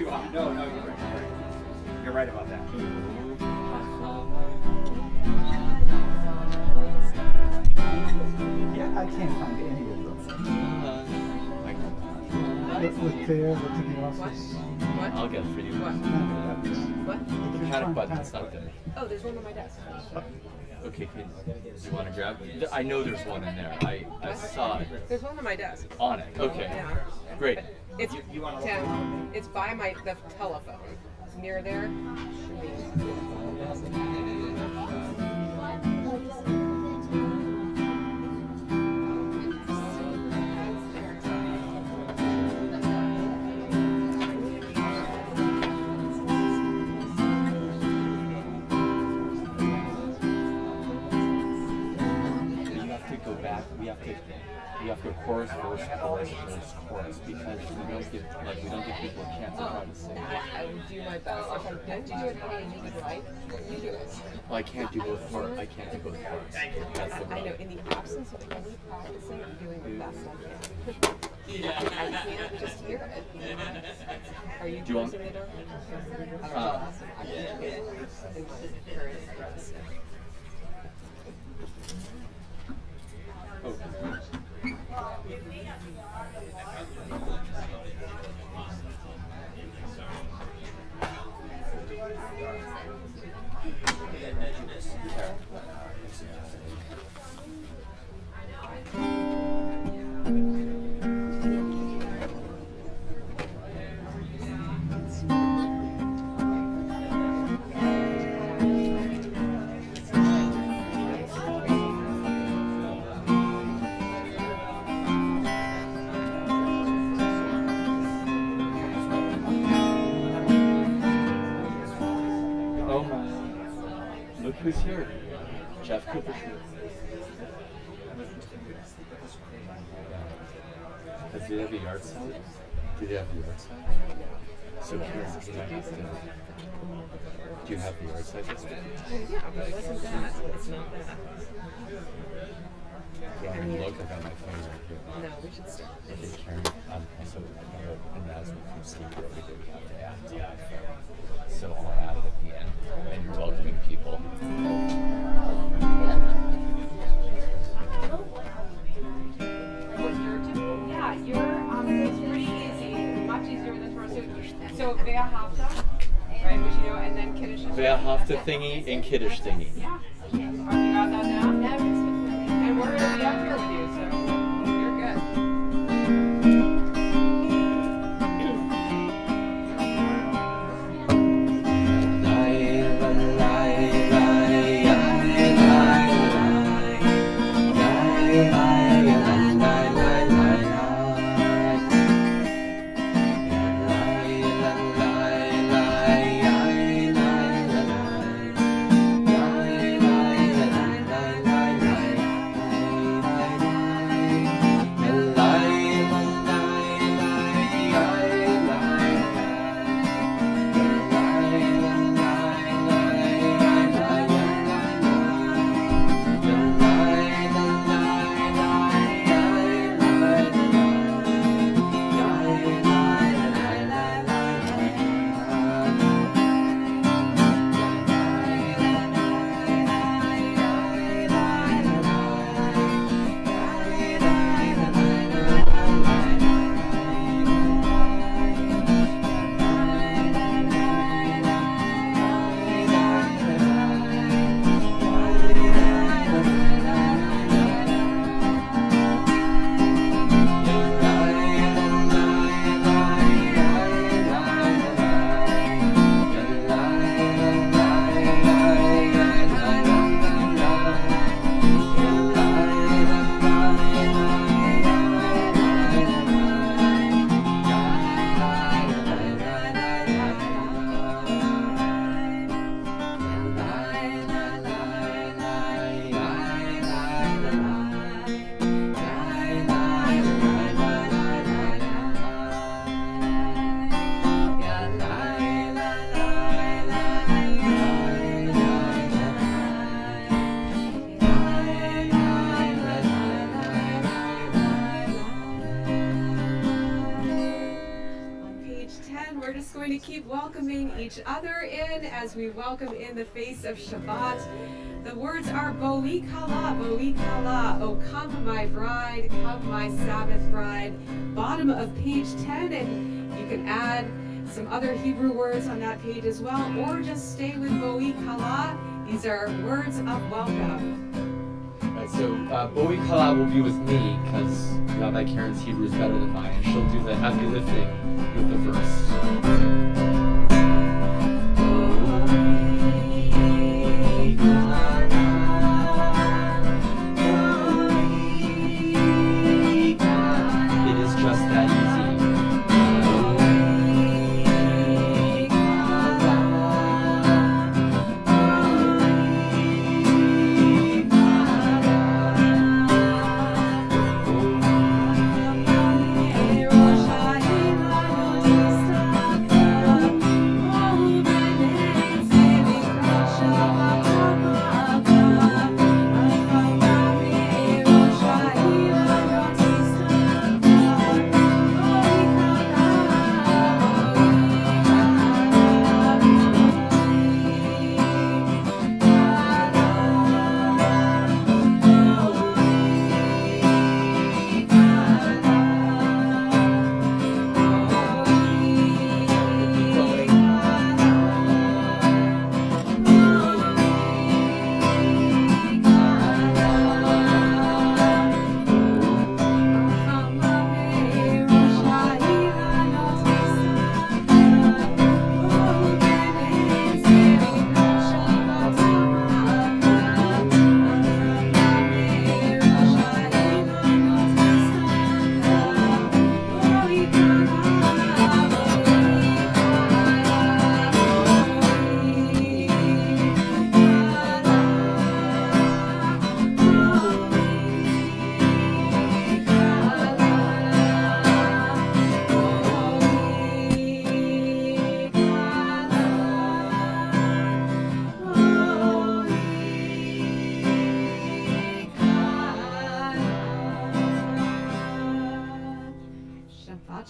too hot. No, you're right about that. Yeah, I can't find any of those. Look there, look to the office. What? I'll get it for you. What? What? The panic button's not there. Oh, there's one on my desk. Okay, do you want to grab? I know there's one in there. I saw it. There's one on my desk. On it. Okay. Yeah. Great. It's Tim. It's by the telephone. It's near there. We have to chorus verse chorus because we don't give people a chance to try to sing. I would do my best. If I don't do it how you need it right, you do it. Well, I can't do both parts. That's the I know. In the absence of any practicing, I'm doing the best I can. I can't just hear it. Are you closing the door? I can't hear it in my current dress. Who's here? Jeff Cooper's here. Do they have a yard sale? Do they have a yard sale? So Karen, do you have the yard sale this week? Yeah, but it wasn't that. It's not that. Well, I mean, look, I got my phone right here. No, we should start. Okay, Karen, also an announcement from Steve over here. We have to add to my phone. So I'll add it at the end. And you're welcoming people. Yeah, it's pretty easy. Much easier than first. So wer hafta, right? Which you know, and then Kiddush. Wer hafta thingy and Kiddush thingy. Yeah. You got that down? And we're gonna be up here with you, so you're good. we're just going to keep welcoming each other in as we welcome in the face of Shabbat. The words are Bo'i Kala, oh come my bride, come my Sabbath bride. Bottom of page 10, and you can add some other Hebrew words on that page as well, or just stay with Bo'i Kala. These are words of welcome. Right, so Bo'i Kala will be with me because Rabbi Karen's Hebrew is better than mine, and she'll do the heavy lifting with the verse. It is just that easy.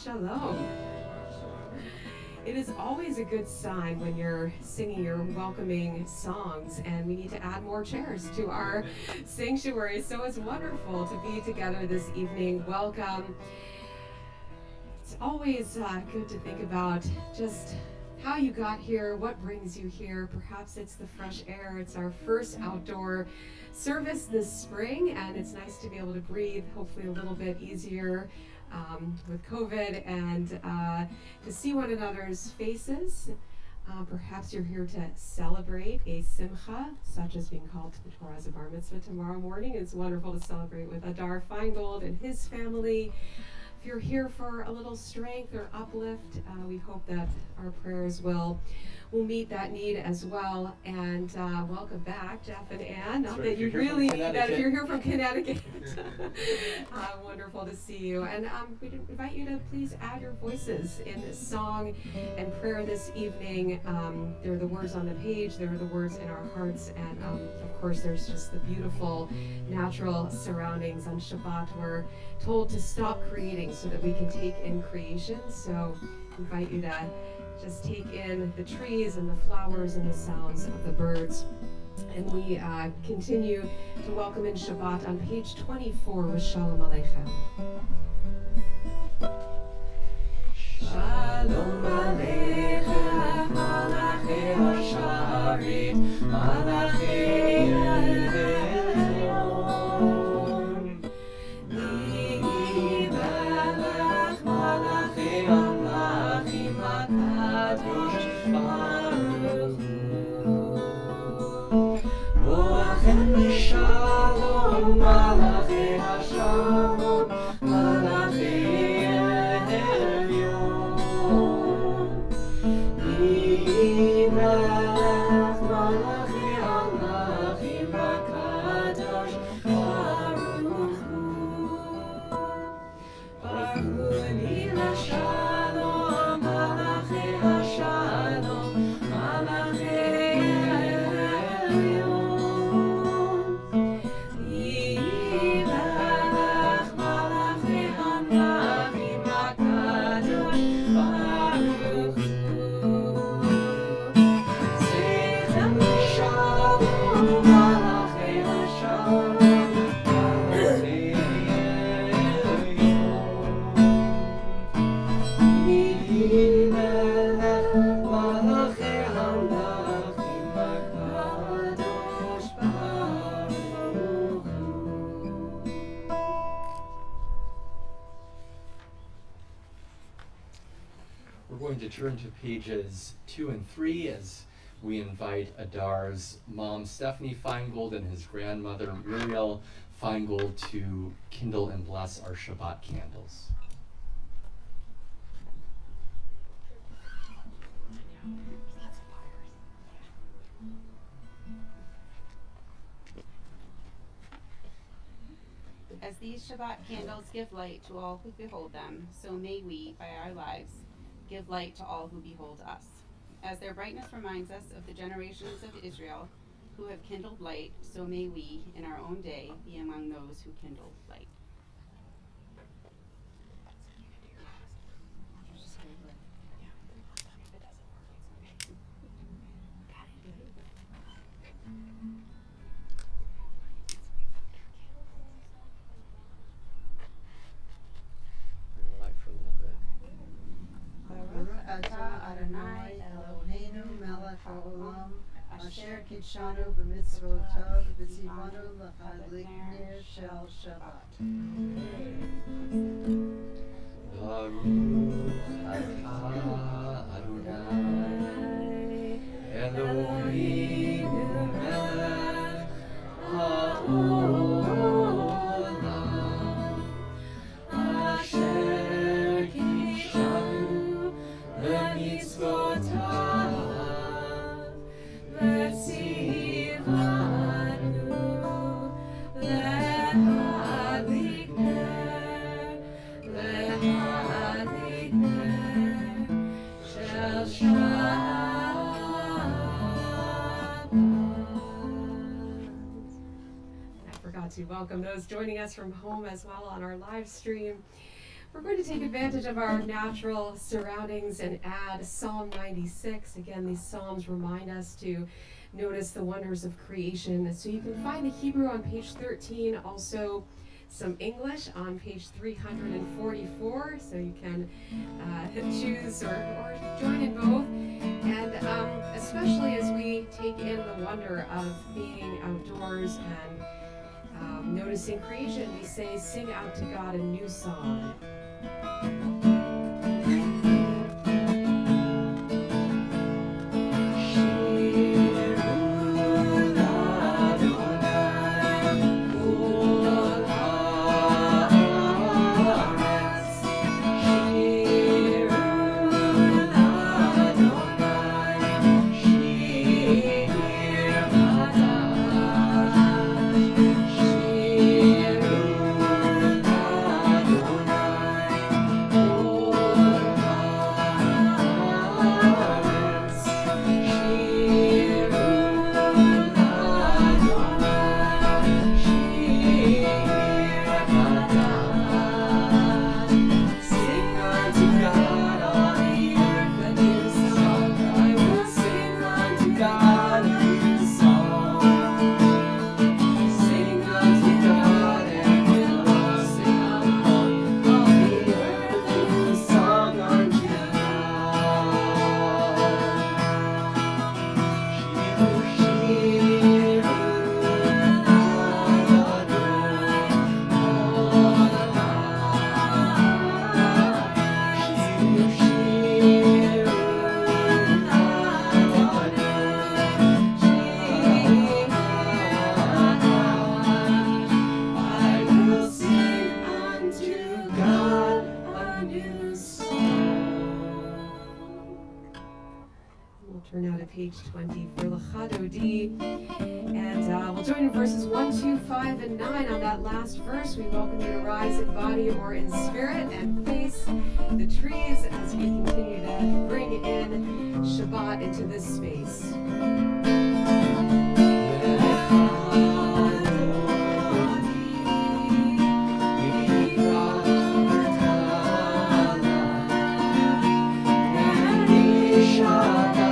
Shalom. It is always a good sign when you're singing your welcoming songs, and we need to add more chairs to our sanctuary. So it's wonderful to be together this evening. Welcome. It's always good to think about just how you got here, what brings you here. Perhaps it's the fresh air. It's our first outdoor service this spring, and it's nice to be able to breathe, hopefully a little bit easier with COVID, and to see one another's faces. Perhaps you're here to celebrate a simcha, such as being called to the Torah's bar mitzvah tomorrow morning. It's wonderful to celebrate with Adar Feingold and his family. If you're here for a little strength or uplift, we hope that our prayers will meet that need as well. And welcome back, Jeff and Ann. Not that you really need that if you're here from Connecticut. Wonderful to see you. And we invite you to please add your voices in this song and prayer this evening. There are the words on the page, there are the words in our hearts, and of course there's just the beautiful natural surroundings. On Shabbat we're told to stop creating so that we can take in creation. So I invite you to just take in the trees and the flowers and the sounds of the birds. And we continue to welcome in Shabbat on page 24 with Shalom Aleichem. Shalom Aleichem, Malachei Hasharit, Malachei Elyon. Nivelech Malachei Amlachim HaKadosh Baruch Hu. Boachem Shalom, Malachei Hashalom, Malachei Elyon. Nivelech Malachei Amlachim We're going to turn to pages 2 and 3 as we invite Adar's mom, Stephanie Feingold, and his grandmother, Muriel Feingold, to kindle and bless our Shabbat candles. As these Shabbat candles give light to all who behold them, so may we, by our lives, give light to all who behold us. As their brightness reminds us of the generations of Israel who have kindled light, so may we, in our own day, be among those who kindle light. Bring the light for a little bit. Baruch atah Adonai Eloheinu melech haolam asher kidshanu b'mitzvotav v'tzivanu l'chadlik ner shel Shabbat. Baruch atah Adonai Eloheinu melech haolam asher kidshanu b'mitzvotav v'tzivanu l'chadlik ner shel Shabbat. I forgot to welcome those joining us from home as well on our live stream. We're going to take advantage of our natural surroundings and add Psalm 96. Again, these Psalms remind us to notice the wonders of creation. So you can find the Hebrew on page 13, also some English on page 344. So you can choose or join in both. And especially as we take in the wonder of being outdoors and noticing creation, we say, sing out to God a new song. Turn now to page 20 for L'Chadodi. And we'll join in verses 1, 2, 5, and 9. On that last verse, we welcome you to rise in body or in spirit and face the trees as we continue to bring in Shabbat into this space. Shabbat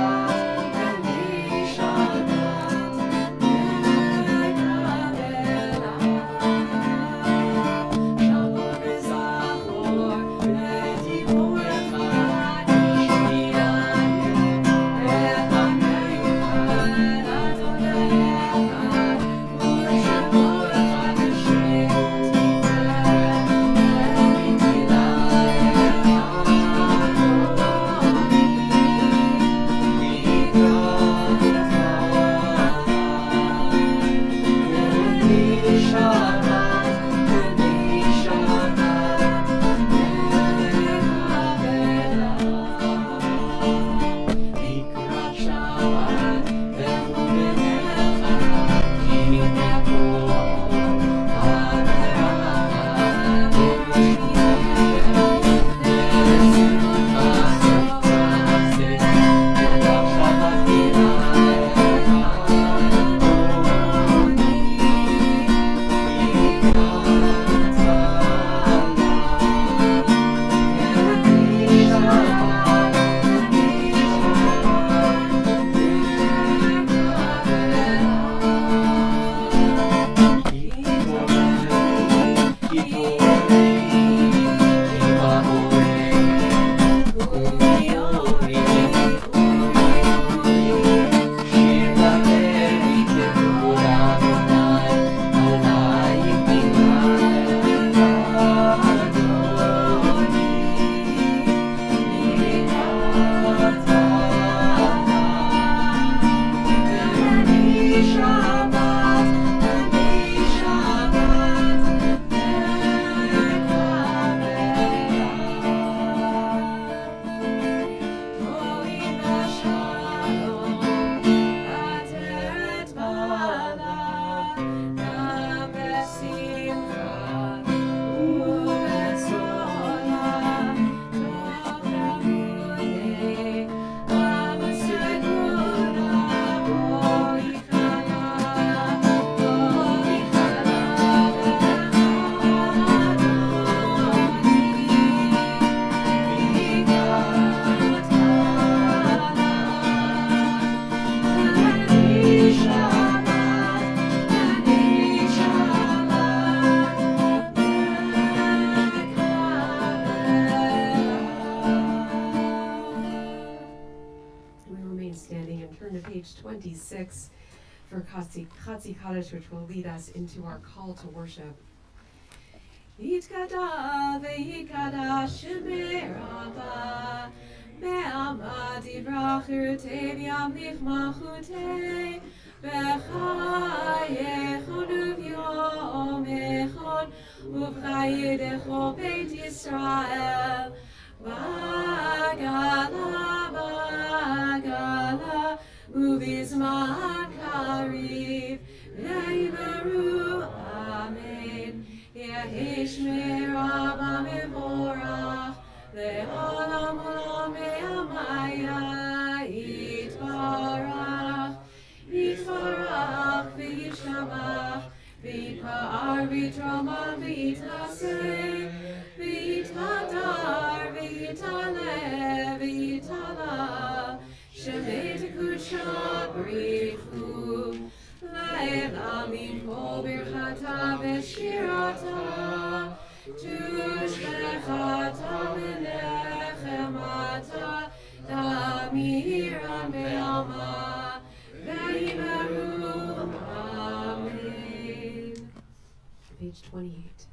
to page 26 for Chatzi Kaddish, which will lead us into our call to worship. Yitkada ve'yitkada shemei Rabba Be'amad yivrachute v'yamlich malchute B'chayechon u'vyomechon U'v'chayedecho Beit Yisrael Bagala U'vizman kariv Ve'yivaru Amen Yehi Shmei Rabba Mevorach Le'olam olam ve'amaya Yitbarach Yitbarach v'yishtamach V'yitpa'ar v'yitromah v'yitnaseh V'yitadar v'yitaleh v'yitala Shemei tekudshah b'richu Le'elam yimkol birchata v'shirata Tushbechata v'nechemata Damiran ve'alma Ve'yimaru Amen. Page 28.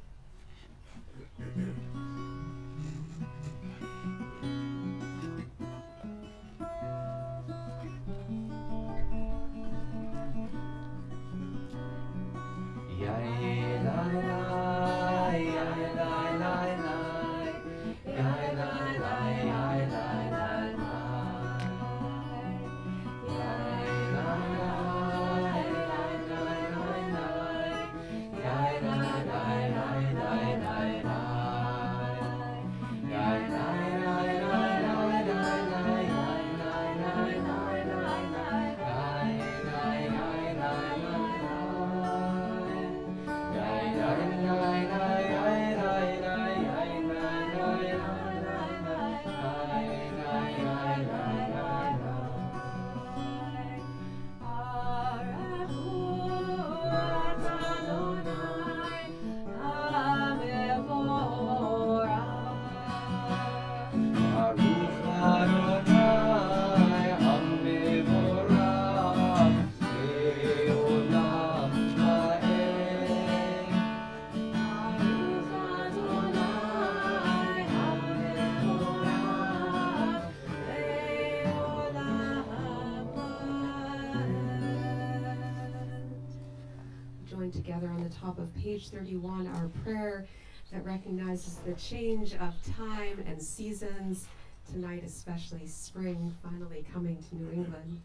Together on the top of page 31, our prayer that recognizes the change of time and seasons, tonight especially spring finally coming to New England.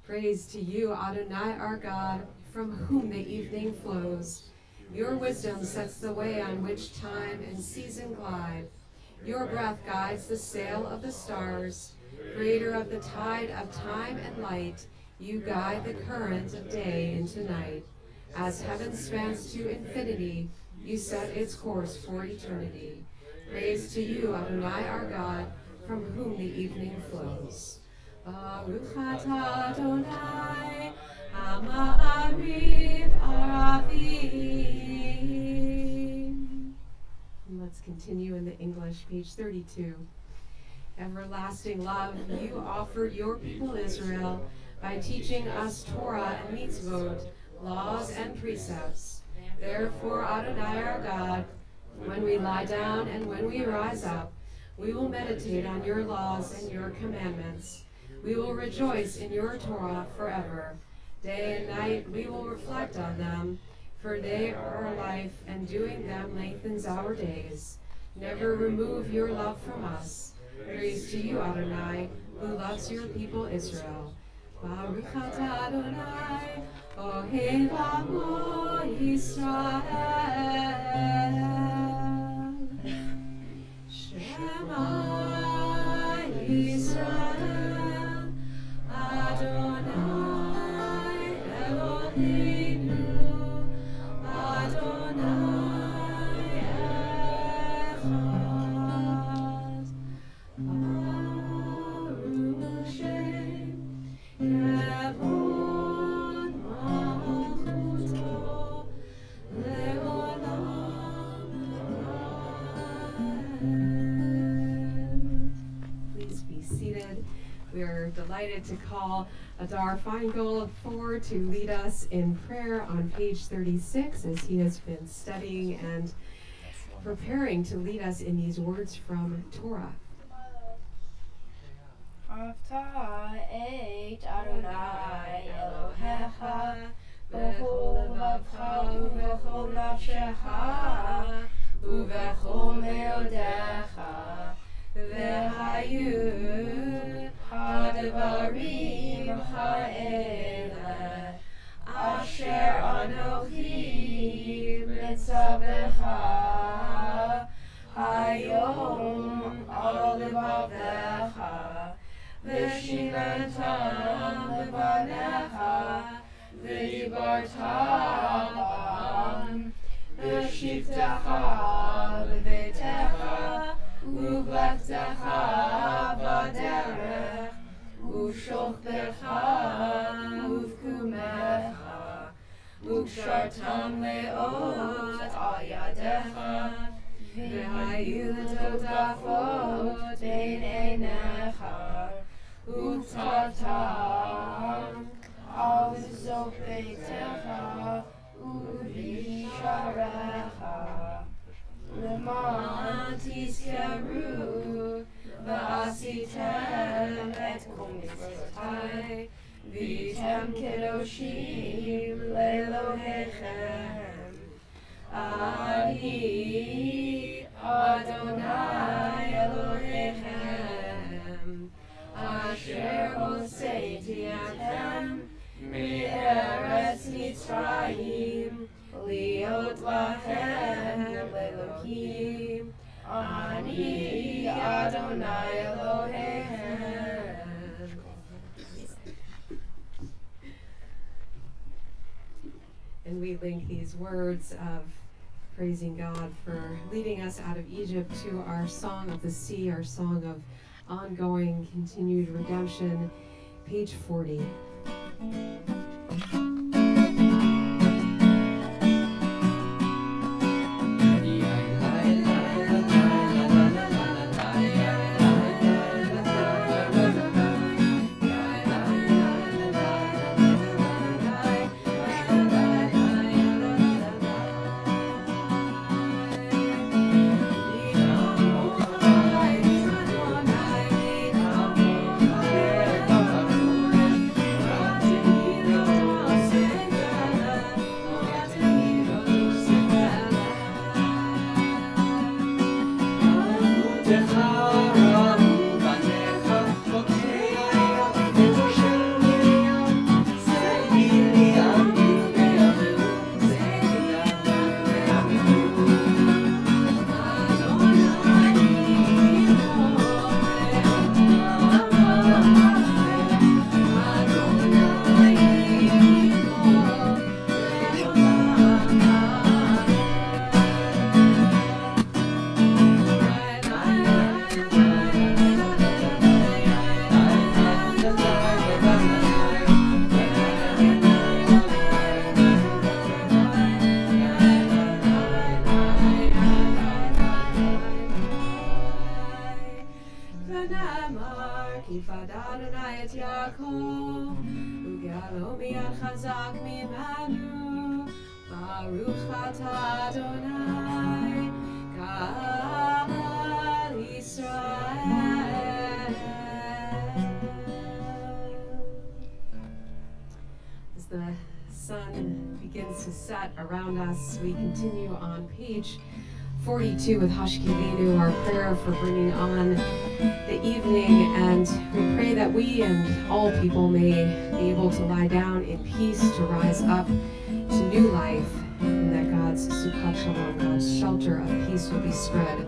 Praise to you, Adonai our God, from whom the evening flows. Your wisdom sets the way on which time and season glide. Your breath guides the sail of the stars. Creator of the tide of time and light, you guide the current of day into night. As heaven spans to infinity, you set its course for eternity. Praise to you, Adonai our God, from whom the evening flows. Baruch atah Adonai, Ha'ma'ariv Aravim. And let's continue in the English, page 32. Everlasting love, you offered your people Israel by teaching us Torah and mitzvot, laws and precepts. Therefore, Adonai our God, when we lie down and when we rise up, we will meditate on your laws and your commandments. We will rejoice in your Torah forever. Day and night we will reflect on them, for they are our life, and doing them lengthens our days. Never remove your love from us. Praise to you, Adonai, who loves your people Israel. Baruch atah Adonai, Ohev Amo Yisrael. Shema Yisrael, Adonai Eloheinu, Adonai Echad. Baruch Shem Yevon Malchuto Leolam Amen. Please be seated. We're delighted to call Adar Feingold forward to lead us in prayer on page 36 as he has been studying and preparing to lead us in these words from Torah. Avta et Adonai Elohecha b'chol vavcha u'v'chol nafshecha u'v'chol me'odecha v'hayu ha'devarim ha'ele asher anochi mitzavecha hayom al levavecha v'shinantam levanecha v'dibarta bam v'shivtecha levetecha u'v'lechtecha b'derech u'shochtecha u'v'kumecha u'kshartam le'ot al yadecha v'hayu l'totafot bein einecha u'tzatam al zot beitecha u'visharecha למען תזכרו ועשיתם את כל מצוותיי והייתם קדושים לאלוהיכם. אני אדוני אלוהיכם אשר הוצאתי אתכם מארץ מצרים להיות לכם לאלוהים. אני אדוני אלוהיכם. And we link these words of praising God for leading us out of Egypt to our song of the sea, our song of ongoing, continued redemption, page 40. As the sun begins to set around us, we continue on page 42 with Hashkivenu, our prayer for bringing on the evening, and we pray that we and all people may be able to lie down in peace, to rise up to new life, and that God's Sukkot Shalom, God's shelter of peace will be spread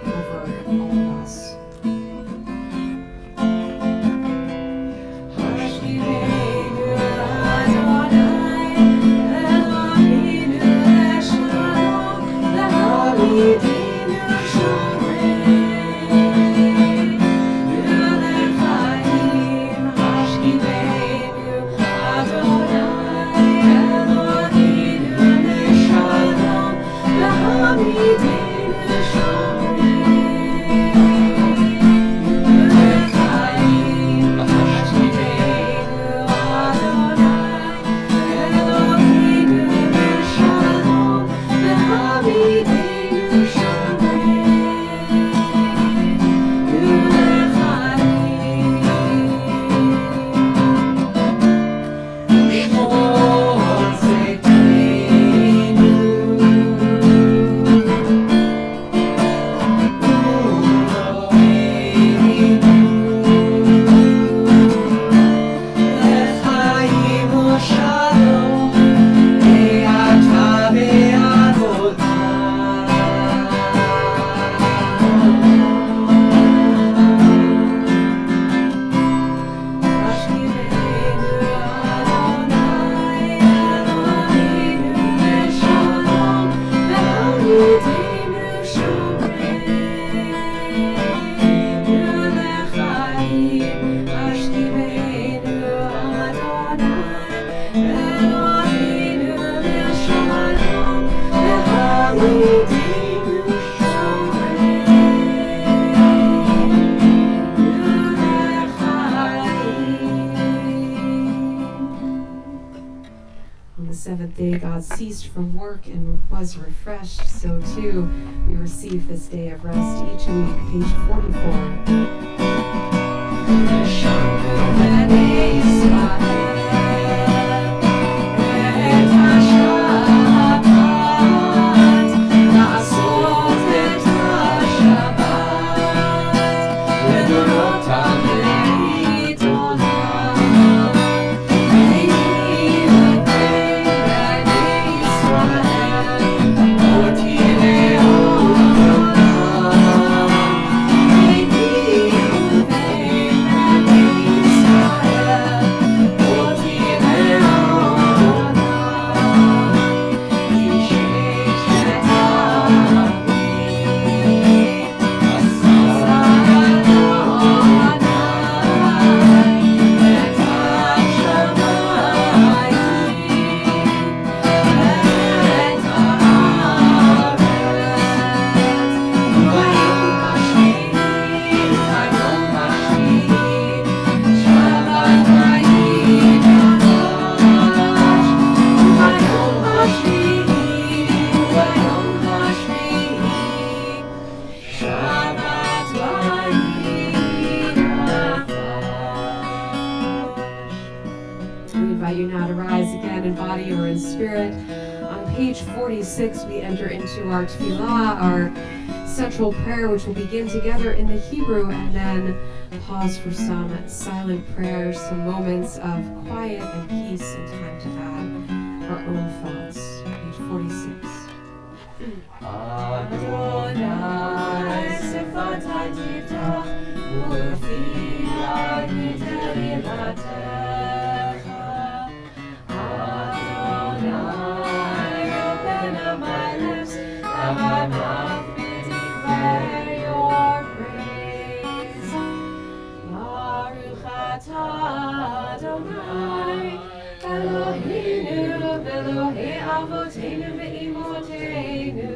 over all of us. Shalom. that they, God, ceased from work and was refreshed, so too we receive this day of rest each week. Page 46, we enter into our tefillah, our central prayer, which will begin together in the Hebrew and then pause for some silent prayers, some moments of quiet and peace and time to add our own thoughts. Page 46. Adonai Sifat Tita Ufi Agiteli Latecha Adonai open up my lips that my mouth may declare your praise. Baruch atah Adonai Eloheinu Elohei Avoteinu ve'Imoteinu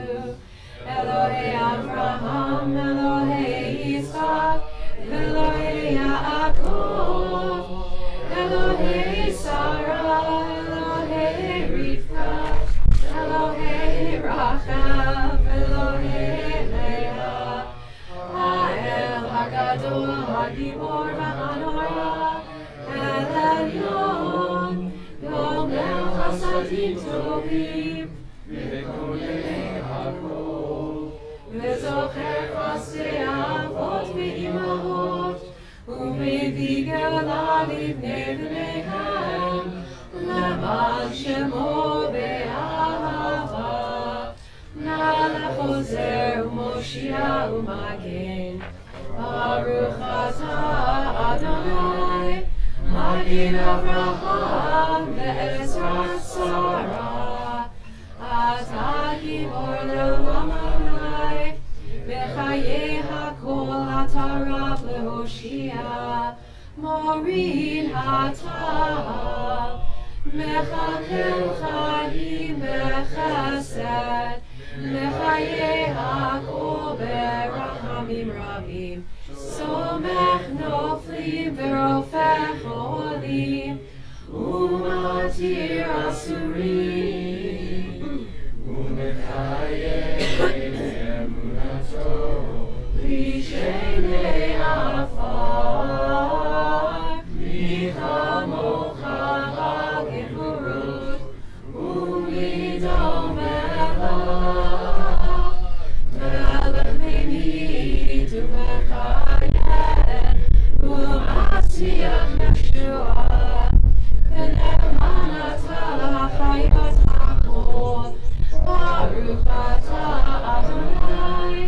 Elohei Avraham, Elohei Yitzchak, Elohei Yaakov, Elohei Sarah, Elohei Rivka, Elohei Rachel, Elohei Leah, Ha'el HaGadol, HaGibor VaHanora, El Elyon, Yomel Chasadim Tovim, וזוכר חסדי אבות ואימהות ומביא גאולה לבני בניהם למען שמו באהבה נא לחוזר ומושיע ומגן ברוך אתה אדוני מגן אברהם ועזרת שרה אתה גיבור לעולם בחיי הכל אתה רב להושיע מוריד אתה מחלל חיים בחסד לחיי הכל ברחמים רבים סומך נופלים ורופא חולים ומתיר אסורים ומחייב Rishene afar, michamocha hagevurut, umidomecha, melech me'mid u'mechayeh, u'matziach Yeshua, v'ne'eman ata l'chayim v'tachol, baruch ata Adonai,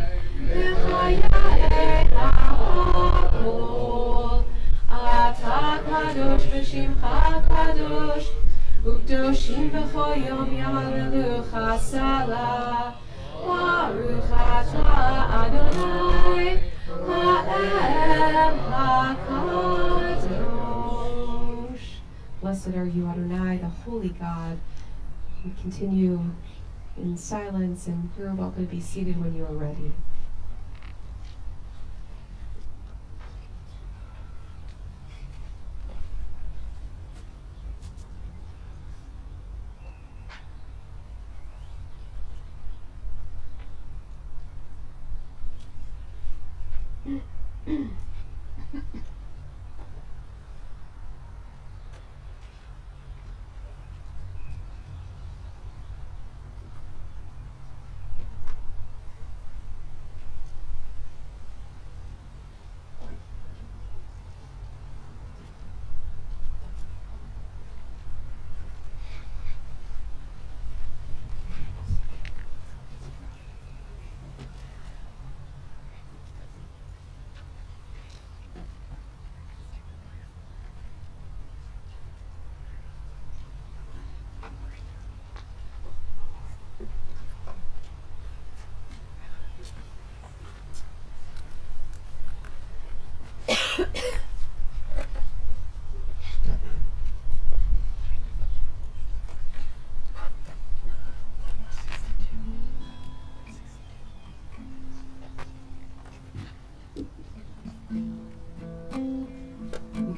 אתה קדוש ושמך קדוש וקדושים בכל יום יהללוך סלה ברוך אתה אדוני האל הקדוש. Blessed are you, Adonai, the holy God. We continue in silence, and you're welcome to be seated when you are ready. We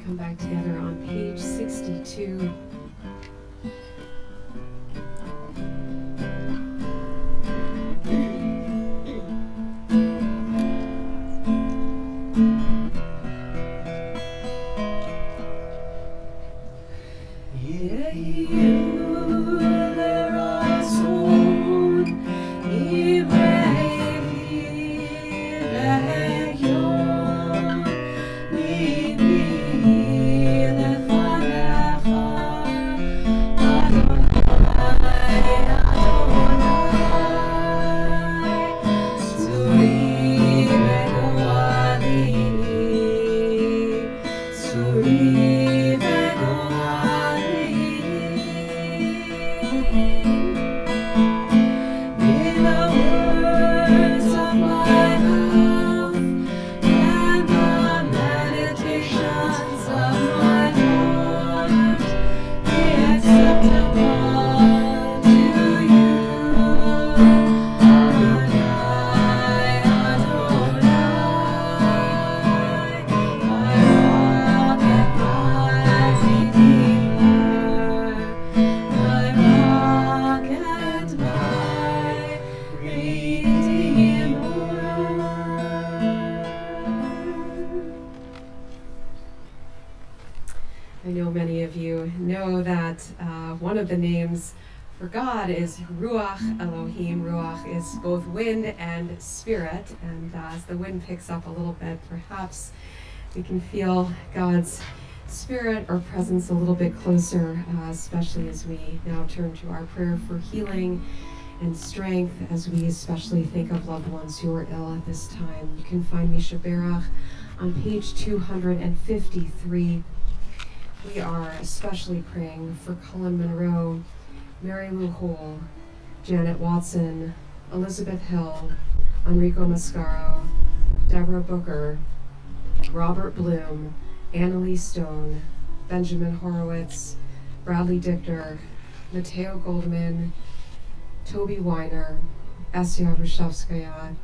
come back together on page 62. I know many of you know that one of the names for God is Ruach Elohim. Ruach is both wind and spirit, and as the wind picks up a little bit, perhaps we can feel God's spirit or presence a little bit closer, especially as we now turn to our prayer for healing and strength, as we especially think of loved ones who are ill at this time. You can find me Shaberach on page 253. We are especially praying for Cullen Monroe, Mary Lou Hole, Janet Watson, Elizabeth Hill, Enrico Mascaro, Deborah Booker, Robert Bloom, Annalise Stone, Benjamin Horowitz, Bradley Dichter, Mateo Goldman, Toby Weiner, Asya Rashevskaya,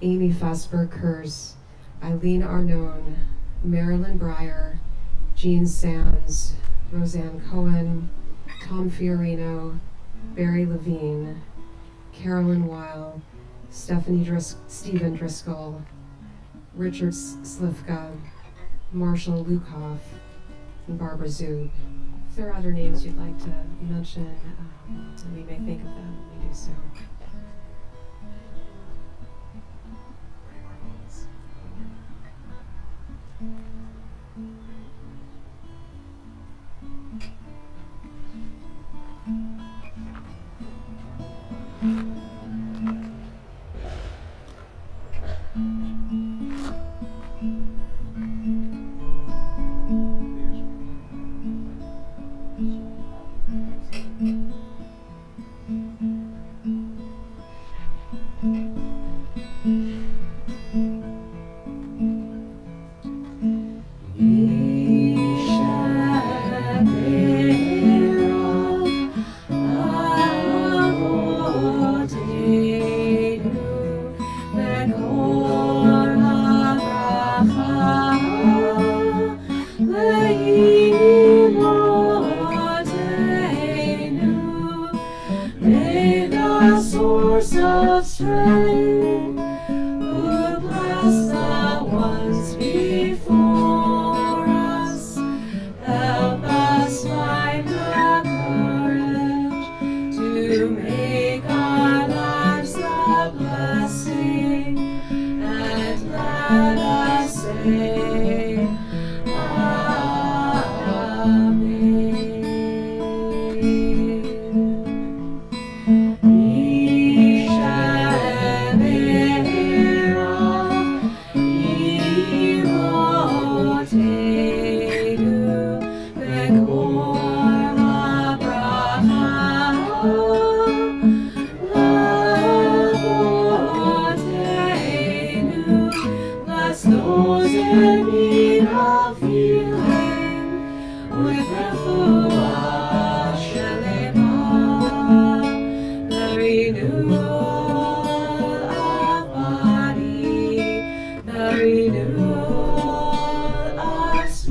Amy Fasberg-Kurz, Eileen Arnone, Marilyn Breyer, Jean Sands, Roseanne Cohen, Tom Fiorino, Barry Levine, Carolyn Weil, Stephen Driscoll, Richard Slifka, Marshall Lukoff, and Barbara Zug. If there are other names you'd like to mention, and we may think of them, we do so. Yeah.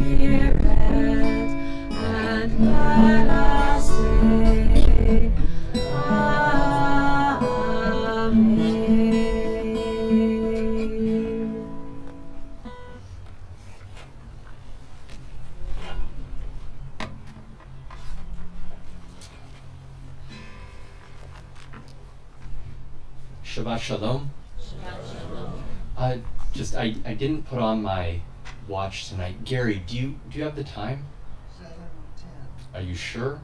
Spirit, and let us say, Amen. Shabbat Shalom. I didn't put on my watch tonight. Gary, do you have the time? 7:10. Are you sure?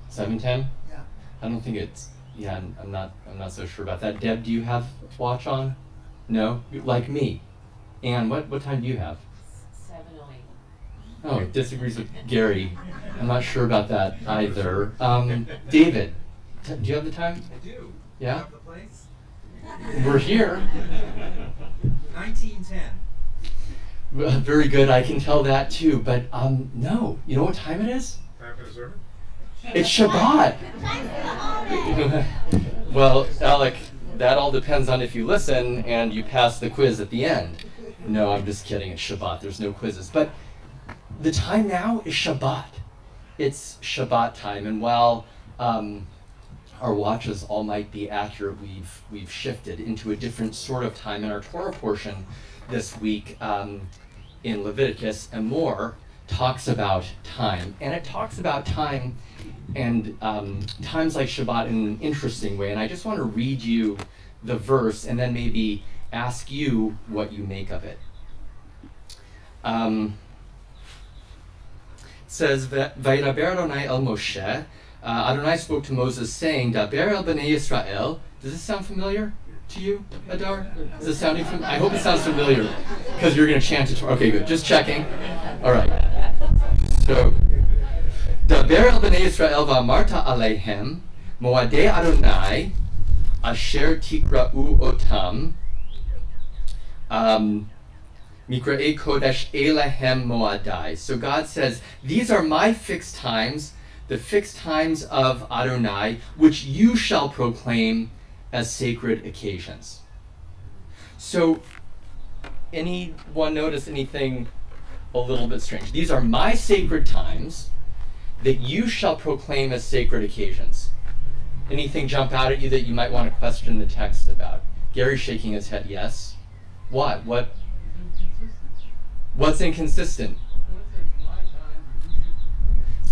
7:10? Yeah. I don't think it's. Yeah, I'm not so sure about that. Deb, do you have watch on? No, like me. Anne, what time do you have? 7:08. Oh, disagrees with Gary. I'm not sure about that either. David, do you have the time? I do. Yeah? Have the place? We're here. 1910. Very good, I can tell that too. But no, you know what time it is? Time for the sermon? It's Shabbat. Well, Alec, that all depends on if you listen and you pass the quiz at the end. No, I'm just kidding. It's Shabbat. There's no quizzes. But the time now is Shabbat. It's Shabbat time. And while our watches all might be accurate, we've shifted into a different sort of time in our Torah portion this week in Leviticus, and more talks about time. And it talks about time and times like Shabbat in an interesting way. And I just want to read you the verse and then maybe ask you what you make of it. It says, Vayidaber Adonai el Moshe. Adonai spoke to Moses saying, Daber el bnei Yisrael. Does this sound familiar to you, Adar? Is this sounding familiar? I hope it sounds familiar because you're going to chant it. Okay, good. Just checking. All right. So, Daber el bnei Yisrael va'amarta aleihem moadei Adonai asher tikra'u otam mikra'ei kodesh elehem moadai. So God says, these are my fixed times, the fixed times of Adonai, which you shall proclaim as sacred occasions. So, anyone notice anything a little bit strange? These are my sacred times that you shall proclaim as sacred occasions. Anything jump out at you that you might want to question the text about? Gary's shaking his head, yes. What? What's inconsistent? It's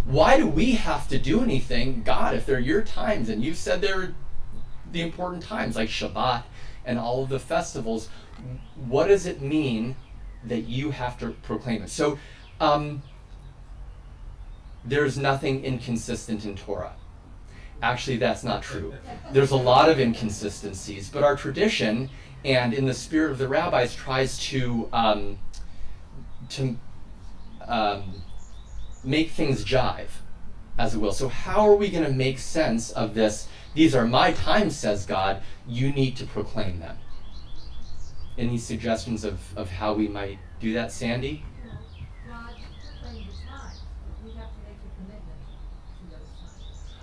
why do we have to do anything? God, if they're your times and you've said they're the important times like Shabbat and all of the festivals, what does it mean that you have to proclaim it? So there's nothing inconsistent in Torah. Actually, that's not true. There's a lot of inconsistencies, but our tradition and in the spirit of the rabbis tries to make things jive, as it will. So how are we going to make sense of this? These are my times, says God. You need to proclaim them. Any suggestions of how we might do that, Sandy?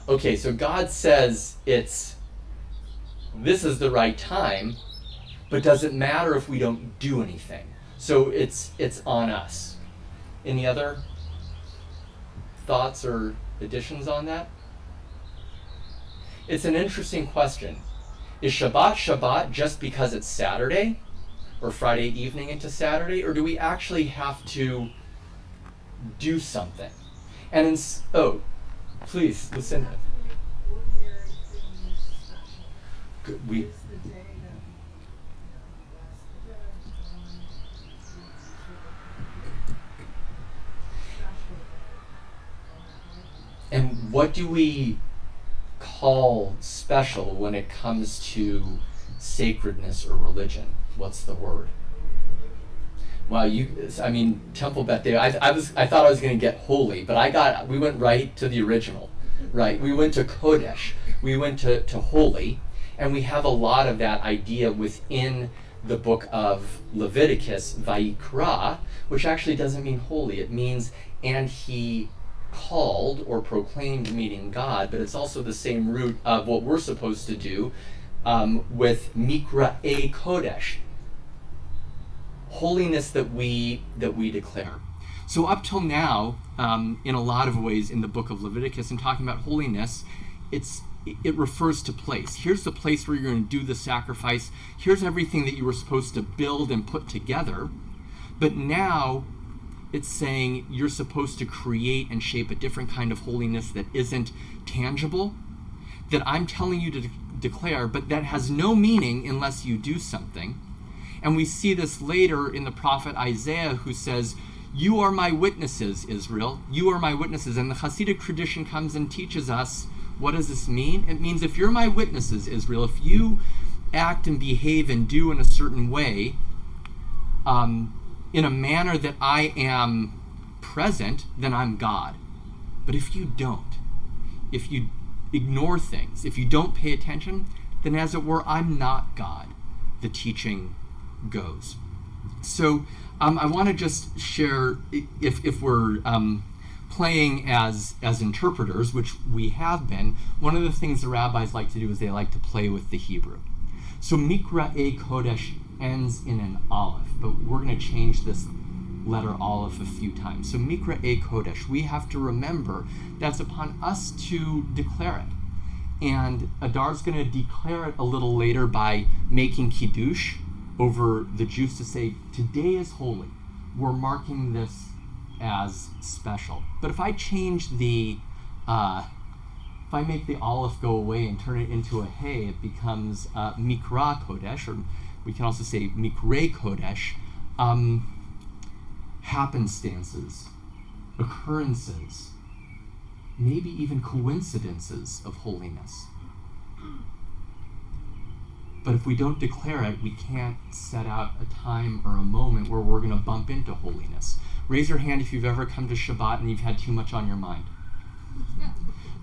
Okay, so God says this is the right time, but does it matter if we don't do anything? So it's on us. Any other thoughts or additions on that? It's an interesting question. Is Shabbat Shabbat just because it's Saturday or Friday evening into Saturday, or do we actually have to do something? And please listen. Good. And what do we call special when it comes to sacredness or religion? What's the word? Wow, Temple Beth David. I thought I was going to get holy, but we went right to the original, right? We went to Kodesh. We went to holy, and we have a lot of that idea within the book of Leviticus, Vayikra, which actually doesn't mean holy. It means, and he called or proclaimed, meaning God, but it's also the same root of what we're supposed to do with Mikra'e Kodesh, holiness that we declare. So up till now, in a lot of ways in the book of Leviticus, in talking about holiness, it refers to place. Here's the place where you're going to do the sacrifice. Here's everything that you were supposed to build and put together. But now it's saying you're supposed to create and shape a different kind of holiness that isn't tangible, that I'm telling you to declare, but that has no meaning unless you do something. And we see this later in the prophet Isaiah, who says, "You are my witnesses, Israel. You are my witnesses." And the Hasidic tradition comes and teaches us, what does this mean? It means if you're my witnesses, Israel, if you act and behave and do in a certain way, in a manner that I am present, then I'm God. But if you don't, if you ignore things, if you don't pay attention, then as it were, I'm not God, the teaching goes. So I want to just share, if we're playing as interpreters, which we have been, one of the things the rabbis like to do is they like to play with the Hebrew. So Mikra'e Kodesh ends in an aleph, but we're going to change this letter aleph a few times. So Mikra'e Kodesh, we have to remember that's upon us to declare it. And Adar's going to declare it a little later by making kiddush over the Jews to say, today is holy. We're marking this as special. But if I change if I make the aleph go away and turn it into a hey, it becomes Mikra Kodesh, or we can also say Mikre Kodesh, happenstances, occurrences, maybe even coincidences of holiness. But if we don't declare it, we can't set out a time or a moment where we're going to bump into holiness. Raise your hand if you've ever come to Shabbat and you've had too much on your mind.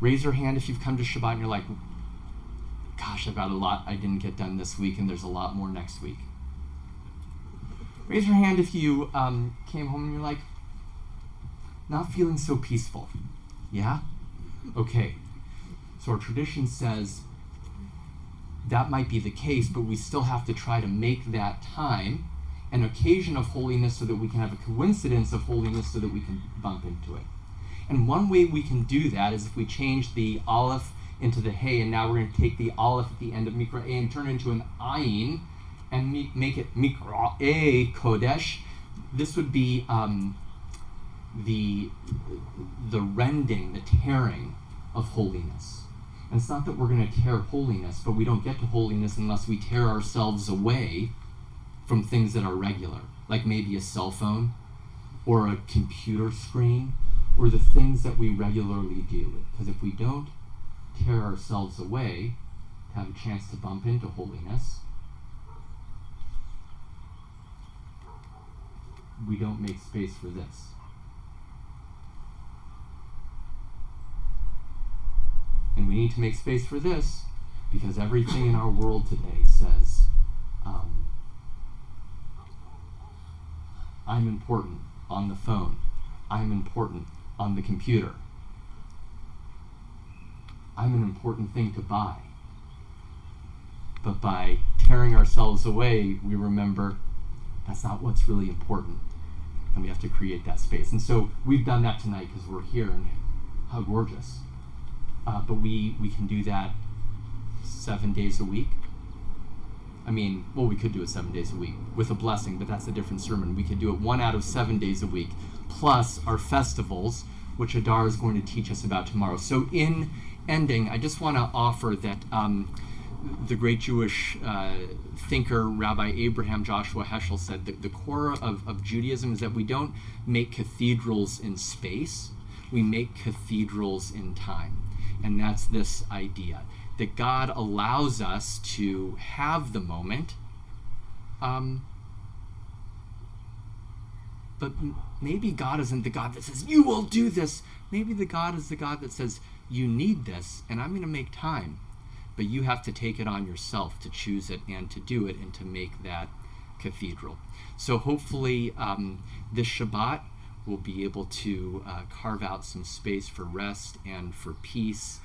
Raise your hand if you've come to Shabbat and you're like, gosh, I've got a lot I didn't get done this week and there's a lot more next week. Raise your hand if you came home and you're like, not feeling so peaceful. Yeah? Okay. So our tradition says that might be the case, but we still have to try to make that time an occasion of holiness so that we can have a coincidence of holiness so that we can bump into it. And one way we can do that is if we change the aleph into the hey, and now we're going to take the aleph at the end of Mikra'e and turn it into an ayin and make it Mikra'e Kodesh. This would be the rending, the tearing of holiness. And it's not that we're going to tear holiness, but we don't get to holiness unless we tear ourselves away from things that are regular, like maybe a cell phone or a computer screen or the things that we regularly do. Because if we don't tear ourselves away to have a chance to bump into holiness, we don't make space for this. And we need to make space for this because everything in our world today says, I'm important on the phone. I'm important on the computer. I'm an important thing to buy. But by tearing ourselves away, we remember that's not what's really important. And we have to create that space. And so we've done that tonight because we're here, and how gorgeous. But we can do that 7 days a week. I mean, well, we could do it 7 days a week with a blessing, but that's a different sermon. We could do it 1 out of 7 days a week, plus our festivals, which Adar is going to teach us about tomorrow. So in ending, I just want to offer that the great Jewish thinker, Rabbi Abraham Joshua Heschel, said that the core of Judaism is that we don't make cathedrals in space, we make cathedrals in time. And that's this idea that God allows us to have the moment, but maybe God isn't the God that says, you will do this. Maybe the God is the God that says, you need this, and I'm going to make time. But you have to take it on yourself to choose it and to do it and to make that cathedral. So hopefully this Shabbat we'll be able to carve out some space for rest and for peace,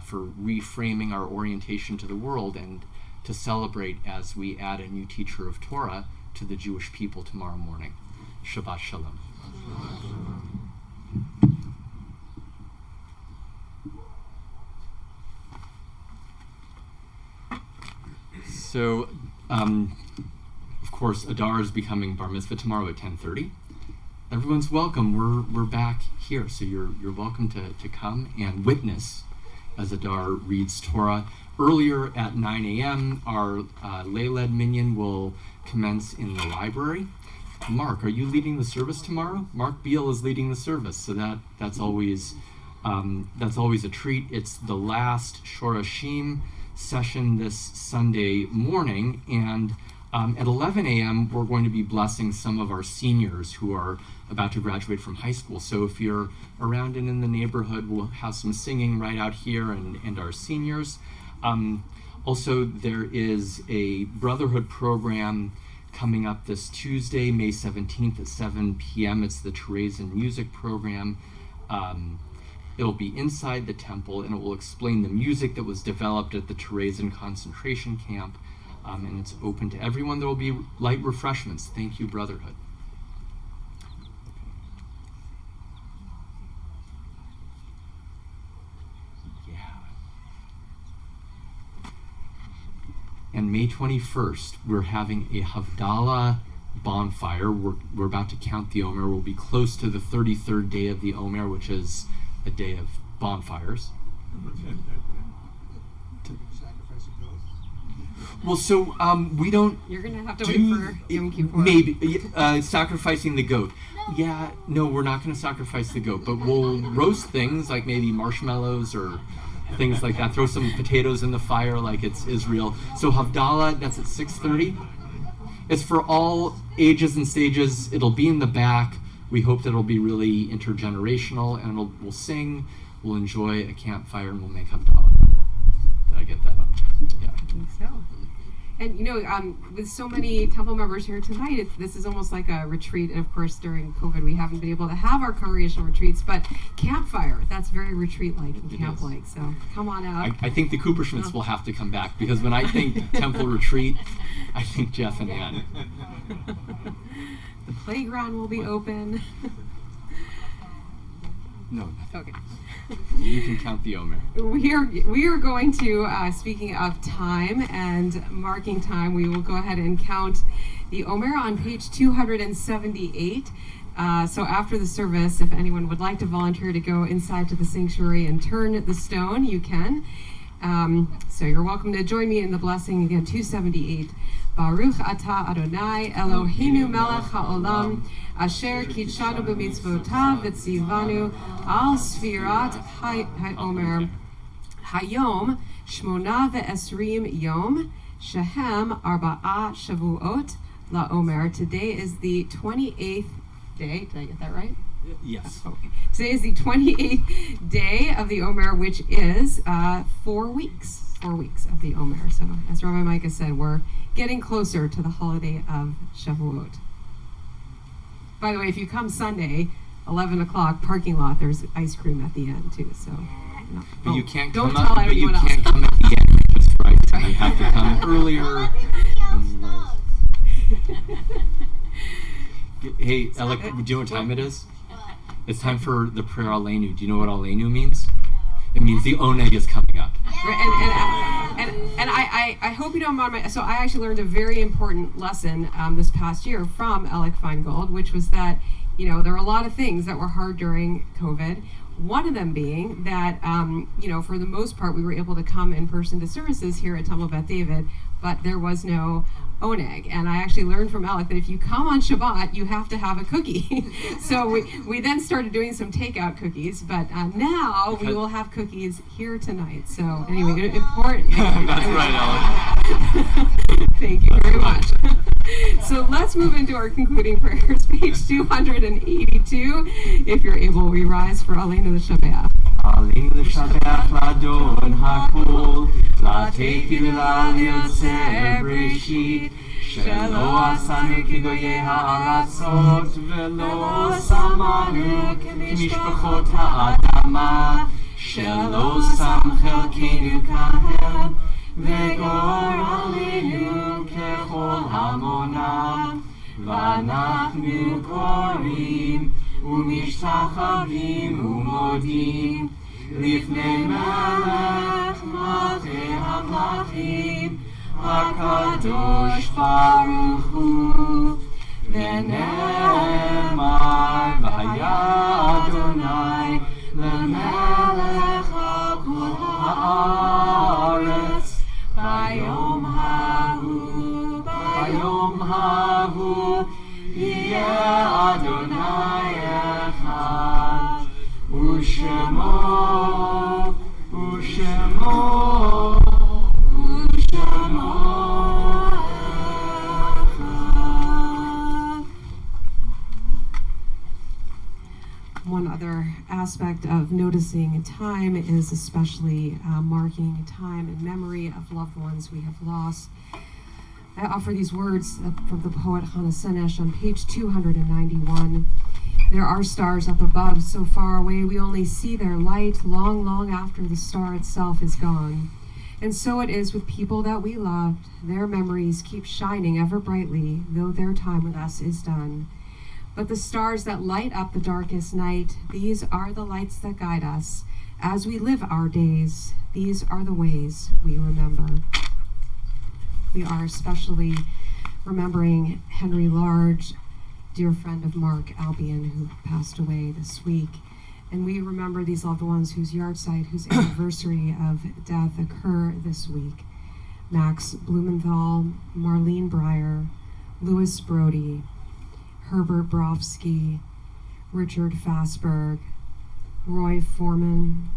for reframing our orientation to the world, and to celebrate as we add a new teacher of Torah to the Jewish people tomorrow morning. Shabbat Shalom. So, of course, Adar is becoming Bar Mitzvah tomorrow at 10:30. Everyone's welcome. We're back here, so you're welcome to come and witness as Adar reads Torah. Earlier at 9 a.m., our lay-led minyan will commence in the library. Mark, are you leading the service tomorrow? Mark Beal is leading the service, so that's always a treat. It's the last Shorashim session this Sunday morning, and at 11 a.m. we're going to be blessing some of our seniors who are about to graduate from high school. So if you're around and in the neighborhood, we'll have some singing right out here and our seniors. Also, there is a Brotherhood program coming up this Tuesday, May 17th at 7 p.m. It's the Teresian Music Program. It'll be inside the temple, and it will explain the music that was developed at the Teresian concentration camp, and it's open to everyone. There will be light refreshments. Thank you, Brotherhood. And May 21st, we're having a Havdalah bonfire. We're about to count the Omer. We'll be close to the 33rd day of the Omer, which is a day of bonfires. Well, so we don't. You're gonna have to wait for Yom Kippur. Maybe sacrificing the goat. Yeah, no, we're not gonna sacrifice the goat, but we'll roast things like maybe marshmallows or things like that. Throw some potatoes in the fire like it's Israel. So Havdalah, that's at 6:30. It's for all ages and stages. It'll be in the back. We hope that it'll be really intergenerational, and we'll sing, we'll enjoy a campfire, and we'll make Havdalah. Did I get that up? Yeah. I think so. And with so many temple members here tonight, this is almost like a retreat. And of course, during COVID, we haven't been able to have our congregational retreats, but campfire, that's very retreat-like and camp-like. So come on out. I think the Cooperschmidts will have to come back, because when I think temple retreat, I think Jeff and Ann. The playground will be open. No. Okay. You can count the Omer. We are going to, speaking of time and marking time, we will go ahead and count the Omer on page 278. So after the service, if anyone would like to volunteer to go inside to the sanctuary and turn the stone, you can. So you're welcome to join me in the blessing again, 278. Baruch atah Adonai Eloheinu melech haolam asher kitshanu b'mitzvotav v'tzivanu al sfirat ha'omer hayom shmona ve'esrim yom shehem arba'a shavuot la'omer. Today is the 28th day. Did I get that right? Yes. Okay. Today is the 28th day of the Omer, which is 4 weeks. 4 weeks of the Omer. So, as Rabbi Micah said, we're getting closer to the holiday of Shavuot. By the way, if you come Sunday, 11 o'clock, parking lot, there's ice cream at the end, too. So, but you can't don't come tell up, but you anyone can't else. come at the end, just right. You have to come earlier. Hey, Alec, do you know what time it is? It's time for the prayer Aleinu. Do you know what Aleinu means? It means the Oneg is coming up. And I hope you don't mind my. So I actually learned a very important lesson this past year from Alec Feingold, which was that there are a lot of things that were hard during COVID. One of them being that for the most part we were able to come in person to services here at Temple Beth David, but there was no oneg. And I actually learned from Alec that if you come on Shabbat, you have to have a cookie. So we then started doing some takeout cookies, but now we will have cookies here tonight. So anyway, important. That's right, Alec. Thank you very much. So let's move into our concluding prayers, page 282. If you're able, we rise for Aleinu l'Shabeach. Aleinu l'Shabeach l'Adon hakol, l'Tefilah l'Yotzer Breshit, shelo asanu kigoyei ha'aratzot, velo samanu k'mishpachot ha'adama, shelo sam chelkeinu kahem, v'gor aleinu kechol hamonam. ואנחנו קוראים ומשתחווים ומודים לפני מלך מלכי המלכים הקדוש ברוך הוא ונאמר והיה אדוני למלך על כל הארץ ביום ההוא יהיה אדוני אחד ושמו One other aspect of noticing time is especially marking time in memory of loved ones we have lost. I offer these words from the poet Hannah Senesh on page 291. There are stars up above, so far away we only see their light long, long after the star itself is gone. And so it is with people that we loved. Their memories keep shining ever brightly, though their time with us is done. But the stars that light up the darkest night, these are the lights that guide us. As we live our days, these are the ways we remember. We are especially remembering Henry Large, dear friend of Mark Albion, who passed away this week. And we remember these loved ones whose yahrzeit, whose anniversary of death occur this week. Max Blumenthal, Marlene Breyer, Louis Brody, Herbert Brofsky, Richard Fassberg, Roy Foreman,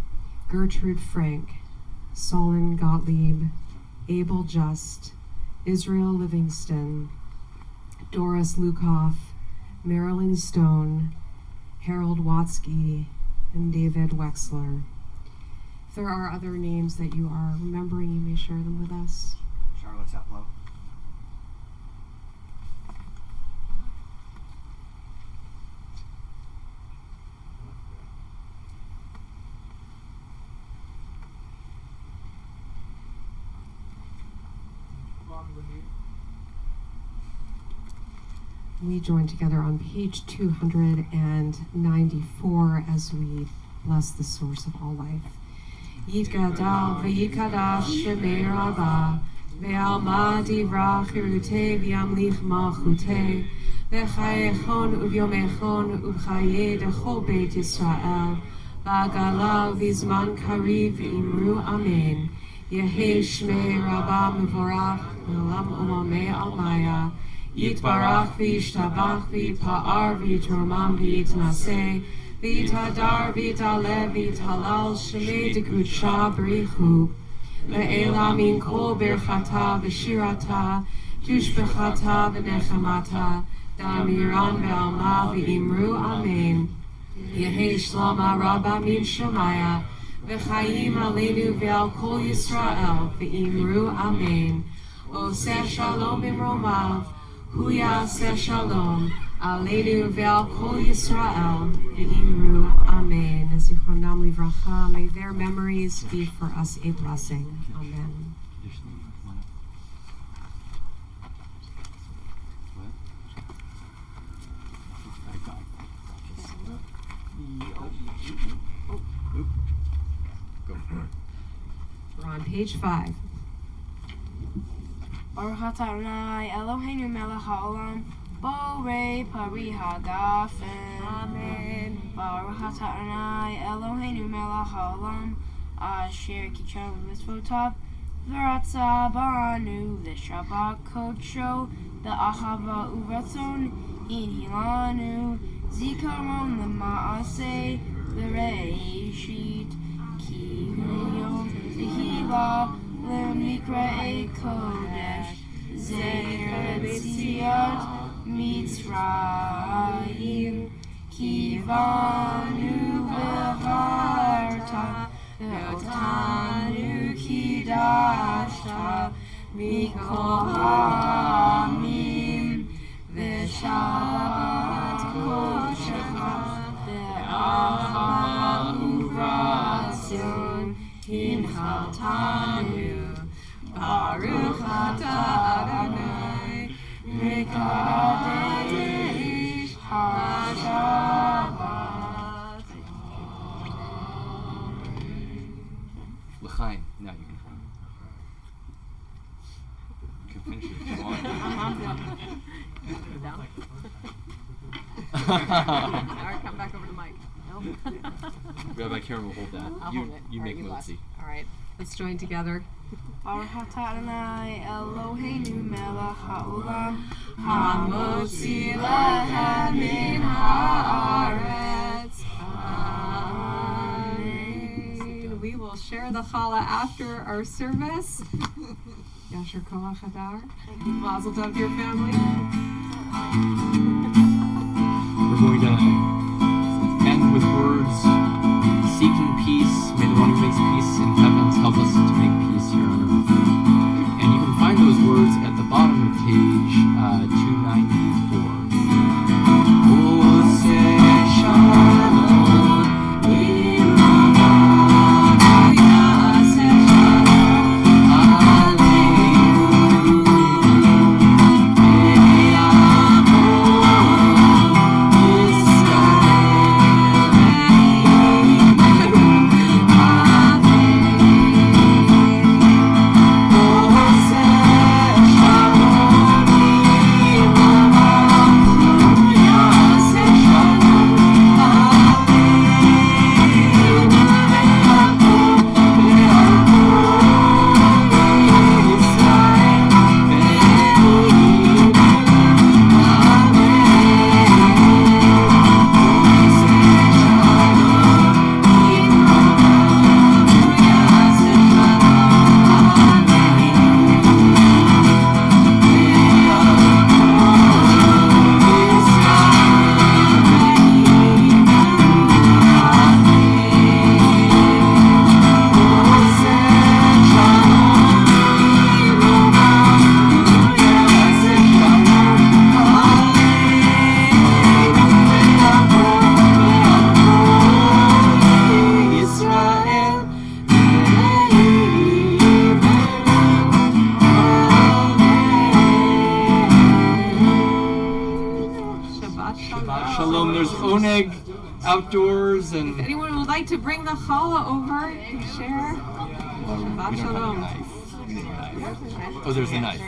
Gertrude Frank, Solon Gottlieb, Abel Just, Israel Livingston, Doris Lukoff, Marilyn Stone, Harold Watsky, and David Wexler. If there are other names that you are remembering, you may share them with us. Charlotte Teplow. We join together on page 294 as we bless the source of all life. Yitgadal v'yikadash shemei rabah ve'alma divrach hirutei v'yamlich malchutei v'chayechon uvyomechon uv'chayei dechol beit Yisrael v'agala v'zman kariv v'imru amen Yehei shmei rabah mevorach v'olam umamei almaya Yitbarach v'yishtabach v'yitpa'ar v'yitromam v'yitnaseh v'yitadar v'yitaleh v'yithalal shemei dekudsha b'richu ve'ela min kol birchata v'shirata tushbechata v'nechamata da'amiran ve'alma v'imru amen Yehei shlama rabba min shemaya v'chayim aleinu ve'al kol Yisrael v'imru amen Oseh shalom imromav Huya se shalom, aleinu ve'al kol Yisrael, v'imru amen. Zichronam livracha, may their memories be for us a blessing. Amen. We're on page 5. Baruch atah Adonai Eloheinu melech haolam borei pari hagafen. Amen. Baruch atah Adonai Eloheinu melech haolam asher kitshanu b'mitzvotav v'ratza banu l'shabbat kodsho b'ahava u'ratzon inhilanu zikaron l'maaseh v'reishit ki hu yom tehila L'mikra'e kodesh Zeir b'tziat Mitzrayim Kivanu v'charta Ve'otanu kidashta Mikol ha'amim Ve'shabbat kodshcha Ve'ahava u'ratzon Hinchaltanu Baruch atah Adonai Mekadesh Shabbat. L'chaim. Now you can finish it if you want. Down. Alright, come back over to Mike. Nope. Rabbi Karen will hold that. I'll you hold it. you Alright, make last. Motzi. Alright, let's join together. Baruch atah Adonai Eloheinu melech haolam Hamotzi lechem min haaretz. Amen. We will share the challah after our service. Yasher koach hadar. Mazel tov to your family. We're going to end with words seeking peace. May the one who makes peace in heavens help us to make peace here on earth. And you can find those words at the bottom of page 294. Shalom. There's oneg outdoors and. If anyone would like to bring the challah over, you can share. We don't have a knife. We need a knife. Oh, there's a knife.